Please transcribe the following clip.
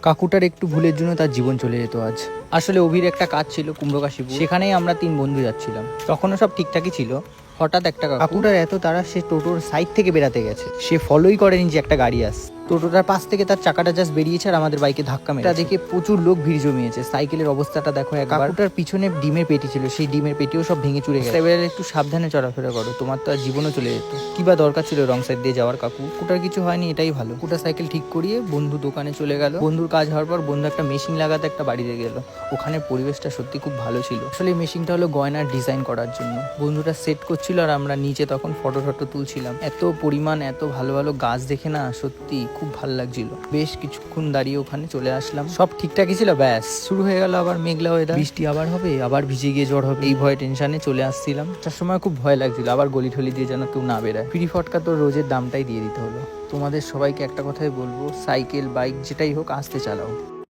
কাকুটার একটু ভুলের জন্য তার জীবন চলে যেত আজ। আসলে অভির একটা কাজ ছিল কুমড়োকাশীপুর, সেখানেই আমরা 3 বন্ধু যাচ্ছিলাম। তখনও সব ঠিকঠাকই ছিল। হঠাৎ একটা কাকুটার এত তারা, সে টোটোর সাইড থেকে বেরাতে গেছে। সে ফলোই করেনি যে একটা গাড়ি আসছে। টোটোটার পাশ থেকে তার চাকাটা জাস্ট বেরিয়েছে আর আমাদের বাইকে ধাক্কা মেরেছে। এটা দেখে প্রচুর লোক ভিড় জমিয়েছে। সাইকেলের অবস্থাটা দেখো একবার। কাকুটার পিছনে ডিমের পেটি ছিল, সেই ডিমের পেটিও সব ভেঙে চুরে গেছে। এবারে একটু সাবধানে চলাফেরা করো, তোমার তো আর জীবনও চলে যেত। কি বা দরকার ছিল রং সাইড দিয়ে যাওয়ার কাকু? কুটার কিছু হয়নি, এটাই ভালো। কুটার সাইকেল ঠিক করিয়ে বন্ধু দোকানে চলে গেল। বন্ধুর কাজ হওয়ার পর বন্ধু একটা মেশিন লাগাতে একটা বাড়িতে গেল। ওখানে পরিবেশটা সত্যি খুব ভালো ছিল। আসলে এই মেশিনটা হলো গয়নার ডিজাইন করার জন্য। বন্ধুটা সেট করছিল আর আমরা নিচে তখন ফটো তুলছিলাম। এত পরিমাণ, এত ভালো ভালো গাছ দেখে না সত্যি খুব ভালো লাগছিল। বেশ কিছুক্ষণ দাঁড়িয়ে ওখানে চলে আসলাম। সব ঠিকঠাকই ছিল, ব্যাস শুরু হয়ে গেল আবার মেঘলা ওয়েদার। বৃষ্টি আবার হবে, আবার ভিজে গিয়ে জ্বর হবে, এই ভয়ে টেনশনে চলে আসছিলাম। তার সময় খুব ভয় লাগছিল, আবার গলি ঠলি দিয়ে যেন কেউ না বেরায়। ফ্রি ফটকা তো রোজের দামটাই দিয়ে দিতে হলো। তোমাদের সবাইকে একটা কথাই বলবো, সাইকেল বাইক যেটাই হোক আস্তে চালাও।